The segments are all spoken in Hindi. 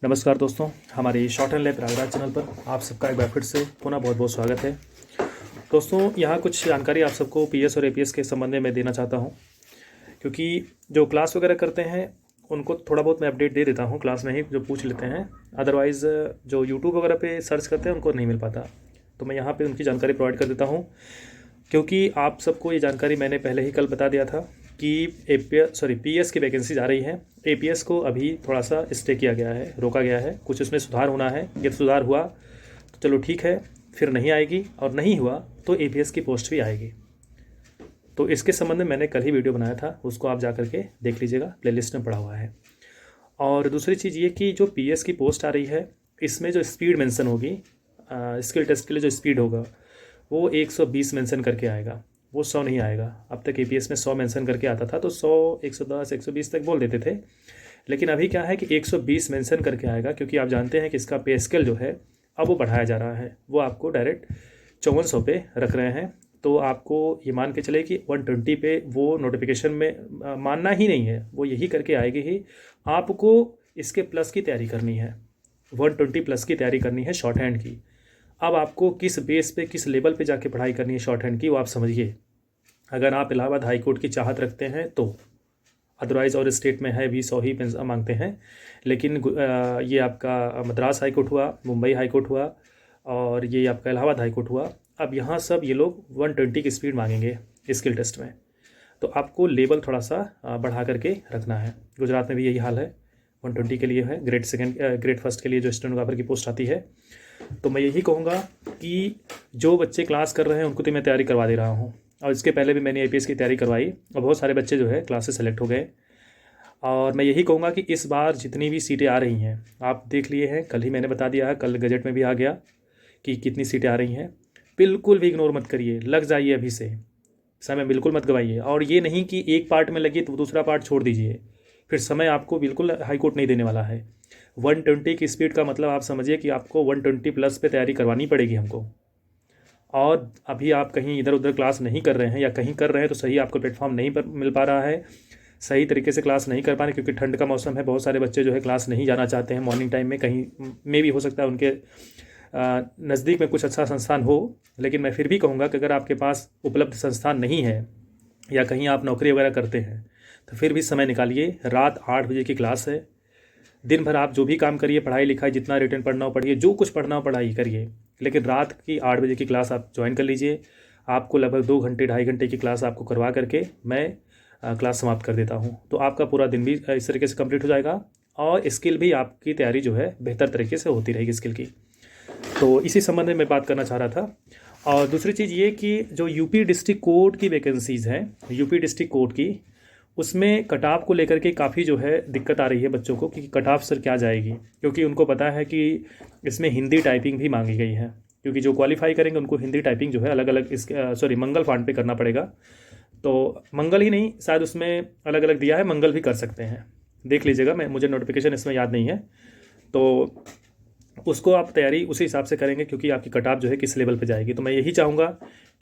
नमस्कार दोस्तों, हमारे short and lab Prayagraj channel पर आप सबका एक बार फिर से पुनः बहुत बहुत स्वागत है। दोस्तों, यहाँ कुछ जानकारी आप सबको पीएस और एपीएस के संबंध में मैं देना चाहता हूँ, क्योंकि जो क्लास वगैरह करते हैं उनको थोड़ा बहुत मैं अपडेट दे देता हूँ क्लास में ही, जो पूछ लेते हैं। अदरवाइज़ जो यूट्यूब वगैरह पे सर्च करते हैं उनको नहीं मिल पाता, तो मैं यहाँ पर उनकी जानकारी प्रोवाइड कर देता हूँ। क्योंकि आप सबको ये जानकारी मैंने पहले ही कल बता दिया था कि पीएस की वैकेंसी आ रही है। एपीएस को अभी थोड़ा सा स्टे किया गया है, रोका गया है, कुछ उसमें सुधार होना है। यदि सुधार हुआ तो चलो ठीक है, फिर नहीं आएगी, और नहीं हुआ तो एपीएस की पोस्ट भी आएगी। तो इसके संबंध में मैंने कल ही वीडियो बनाया था, उसको आप जा करके देख लीजिएगा, प्लेलिस्ट में पड़ा हुआ है। और दूसरी चीज़ ये कि जो पीएस की पोस्ट आ रही है, इसमें जो स्पीड मेंशन होगी, स्किल टेस्ट के लिए जो स्पीड होगा वो 120 मेंशन करके आएगा, वो 100 नहीं आएगा। अब तक एपीएस में 100 मेंशन करके आता था, तो 100, 110, 120 तक बोल देते थे। लेकिन अभी क्या है कि 120 मेंशन करके आएगा, क्योंकि आप जानते हैं कि इसका पे स्केल जो है अब वो बढ़ाया जा रहा है। वो आपको डायरेक्ट 5400 पे रख रहे हैं। तो आपको ये मान के चले कि 120 पे वो नोटिफिकेशन में मानना ही नहीं है, वो यही करके आएगी ही। आपको इसके प्लस की तैयारी करनी है, 120 प्लस की तैयारी करनी है शॉर्ट हैंड की। अब आपको किस बेस पे, किस लेवल पे जाके पढ़ाई करनी है शॉर्ट हैंड की, वो आप समझिए। अगर आप इलाहाबाद हाई कोर्ट की चाहत रखते हैं तो, अदरवाइज़ और स्टेट में है भी 100 ही मांगते हैं। लेकिन ये आपका मद्रास हाई कोर्ट हुआ, मुंबई हाई कोर्ट हुआ, और ये आपका इलाहाबाद हाई कोर्ट हुआ। अब यहाँ सब ये लोग 120 की स्पीड मांगेंगे स्किल टेस्ट में, तो आपको लेवल थोड़ा सा बढ़ा करके रखना है। गुजरात में भी यही हाल है, 120 के लिए है। ग्रेड फर्स्ट के लिए जो स्टेनोग्राफर की पोस्ट आती है। तो मैं यही कहूँगा कि जो बच्चे क्लास कर रहे हैं उनको तो मैं तैयारी करवा दे रहा हूँ, और इसके पहले भी मैंने एपीएस की तैयारी करवाई, और बहुत सारे बच्चे जो है क्लास से सेलेक्ट हो गए। और मैं यही कहूँगा कि इस बार जितनी भी सीटें आ रही हैं, आप देख लिए हैं, कल ही मैंने बता दिया है, कल गजट में भी आ गया कि कितनी सीटें आ रही हैं। बिल्कुल भी इग्नोर मत करिए, लग जाइए अभी से, समय बिल्कुल मत गवाइए। और ये नहीं कि एक पार्ट में लगी तो दूसरा पार्ट छोड़ दीजिए, फिर समय आपको बिल्कुल हाई कोर्ट नहीं देने वाला है। 120 की स्पीड का मतलब आप समझिए कि आपको 120 प्लस पे तैयारी करवानी पड़ेगी हमको। और अभी आप कहीं इधर उधर क्लास नहीं कर रहे हैं, या कहीं कर रहे हैं तो सही आपको प्लेटफॉर्म नहीं पर मिल पा रहा है, सही तरीके से क्लास नहीं कर पा रहे, क्योंकि ठंड का मौसम है। बहुत सारे बच्चे जो है क्लास नहीं जाना चाहते हैं मॉर्निंग टाइम में, कहीं में भी हो सकता है उनके नज़दीक में कुछ अच्छा संस्थान हो। लेकिन मैं फिर भी कहूँगा कि अगर आपके पास उपलब्ध संस्थान नहीं है, या कहीं आप नौकरी वगैरह करते हैं, तो फिर भी समय निकालिए। रात 8 बजे की क्लास है। दिन भर आप जो भी काम करिए, पढ़ाई लिखाई, जितना रिटर्न पढ़ना हो पढ़िए, जो कुछ पढ़ना हो पढ़ाई करिए, लेकिन रात की 8 बजे की क्लास आप ज्वाइन कर लीजिए। आपको लगभग 2 घंटे 2.5 घंटे की क्लास आपको करवा करके मैं क्लास समाप्त कर देता हूँ। तो आपका पूरा दिन भी इस तरीके से कंप्लीट हो जाएगा, और स्किल भी आपकी तैयारी जो है बेहतर तरीके से होती रहेगी स्किल की। तो इसी संबंध में मैं बात करना चाह रहा था। और दूसरी चीज़ ये कि जो यूपी डिस्ट्रिक्ट कोर्ट की वैकेंसीज़ हैं, यूपी डिस्ट्रिक्ट कोर्ट की, उसमें कट ऑफ को लेकर के काफ़ी जो है दिक्कत आ रही है बच्चों को, कि कट ऑफ सर क्या जाएगी। क्योंकि उनको पता है कि इसमें हिंदी टाइपिंग भी मांगी गई है, क्योंकि जो क्वालिफाई करेंगे उनको हिंदी टाइपिंग जो है अलग अलग मंगल फॉन्ट पे करना पड़ेगा। तो मंगल ही नहीं, शायद उसमें अलग अलग दिया है, मंगल भी कर सकते हैं, देख लीजिएगा। मुझे नोटिफिकेशन इसमें याद नहीं है, तो उसको आप तैयारी उसी हिसाब से करेंगे, क्योंकि आपकी कट ऑफ जो है किस लेवल पे जाएगी। तो मैं यही चाहूँगा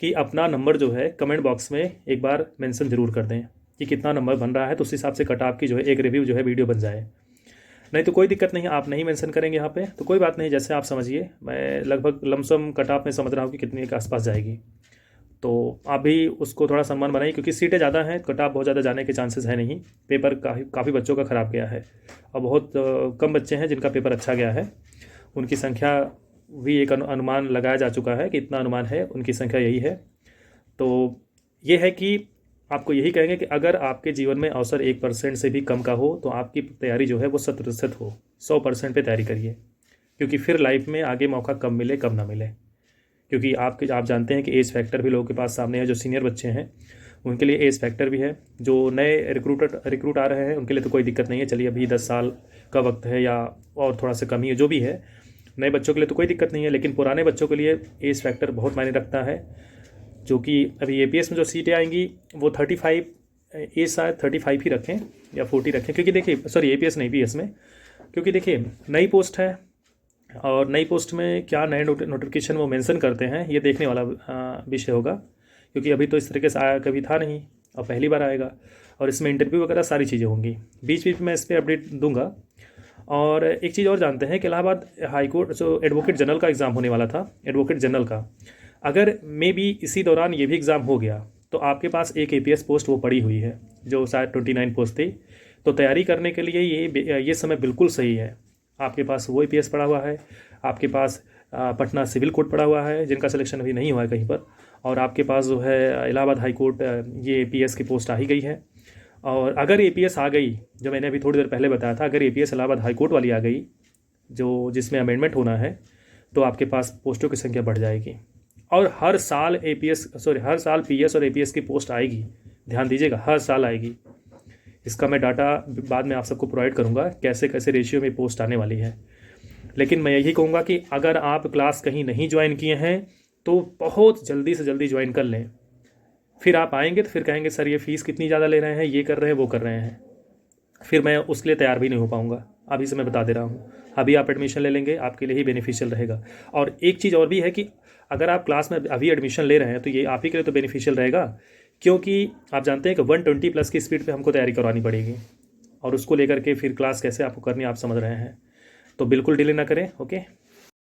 कि अपना नंबर जो है कमेंट बॉक्स में एक बार मेंशन ज़रूर कर दें कि कितना नंबर बन रहा है, तो उस हिसाब से कट ऑफ की जो है एक रिव्यू जो है वीडियो बन जाए। नहीं तो कोई दिक्कत नहीं, आप नहीं मेंशन करेंगे यहाँ पे तो कोई बात नहीं, जैसे आप समझिए। मैं लगभग लमसम कट ऑफ में समझ रहा हूँ कि कितने के आसपास जाएगी, तो आप भी उसको थोड़ा सम्मान बनाइए, क्योंकि सीटें ज़्यादा हैं, कट ऑफ बहुत ज़्यादा जाने के चांसेस है नहीं। पेपर काफ़ी बच्चों का ख़राब गया है, और बहुत कम बच्चे हैं जिनका पेपर अच्छा गया है। उनकी संख्या भी एक अनुमान लगाया जा चुका है कि इतना अनुमान है, उनकी संख्या यही है। तो ये है कि आपको यही कहेंगे कि अगर आपके जीवन में अवसर 1% से भी कम का हो, तो आपकी तैयारी जो है वो 100% हो, 100% पे तैयारी करिए। क्योंकि फिर लाइफ में आगे मौका कम मिले कम ना मिले, क्योंकि आप जानते हैं कि एज फैक्टर भी लोगों के पास सामने है। जो सीनियर बच्चे हैं उनके लिए एज फैक्टर भी है, जो नए रिक्रूट आ रहे हैं उनके लिए तो कोई दिक्कत नहीं है, चलिए अभी 10 साल का वक्त है, या और थोड़ा सा कम ही है, जो भी है। नए बच्चों के लिए तो कोई दिक्कत नहीं है, लेकिन पुराने बच्चों के लिए एज फैक्टर बहुत मायने रखता है। जो कि अभी एपीएस में जो सीटें आएंगी वो 35 एज, शायद 35 ही रखें या 40 रखें, क्योंकि देखिए, सॉरी एपीएस नहीं, पीएस में, क्योंकि देखिए नई पोस्ट है, और नई पोस्ट में क्या नए नोटिफिकेशन वो मेंशन करते हैं, ये देखने वाला विषय होगा। क्योंकि अभी तो इस तरीके से आया कभी था नहीं, और पहली बार आएगा, और इसमें इंटरव्यू वगैरह सारी चीज़ें होंगी। बीच बीच में इस पर अपडेट दूंगा। और एक चीज़ और जानते हैं कि इलाहाबाद हाई कोर्ट जो एडवोकेट जनरल का एग्ज़ाम होने वाला था, एडवोकेट जनरल का, अगर मे बी इसी दौरान ये भी एग्ज़ाम हो गया तो आपके पास एक एपीएस पोस्ट वो पड़ी हुई है जो शायद 29 पोस्ट थी। तो तैयारी करने के लिए ये समय बिल्कुल सही है। आपके पास वो एपीएस पड़ा हुआ है, आपके पास पटना सिविल कोर्ट पड़ा हुआ है जिनका सिलेक्शन अभी नहीं हुआ है कहीं पर, और आपके पास जो है इलाहाबाद हाई कोर्ट ये एपीएस की पोस्ट आ ही गई है। और अगर एपीएस आ गई, जो मैंने अभी थोड़ी देर पहले बताया था, अगर एपीएस इलाहाबाद हाई कोर्ट वाली आ गई जो जिसमें अमेंडमेंट होना है, तो आपके पास पोस्टों की संख्या बढ़ जाएगी। और हर साल हर साल पीएस और एपीएस की पोस्ट आएगी, ध्यान दीजिएगा, हर साल आएगी। इसका मैं डाटा बाद में आप सबको प्रोवाइड करूँगा कैसे कैसे रेशियो में पोस्ट आने वाली है। लेकिन मैं यही कहूँगा कि अगर आप क्लास कहीं नहीं ज्वाइन किए हैं तो बहुत जल्दी से जल्दी ज्वाइन कर लें। फिर आप आएंगे तो फिर कहेंगे सर ये फ़ीस कितनी ज़्यादा ले रहे हैं, ये कर रहे हैं, वो कर रहे हैं, फिर मैं उसके लिए तैयार भी नहीं हो पाऊँगा। अभी से मैं बता दे रहा हूँ, अभी आप एडमिशन ले लेंगे, आपके लिए ही बेनिफिशियल रहेगा। और एक चीज़ और भी है कि अगर आप क्लास में अभी एडमिशन ले रहे हैं तो ये आप ही के लिए तो बेनिफिशियल रहेगा, क्योंकि आप जानते हैं कि 120 प्लस की स्पीड पे हमको तैयारी करवानी पड़ेगी, और उसको लेकर के फिर क्लास कैसे आपको करनी आप समझ रहे हैं। तो बिल्कुल डिले ना करें। ओके।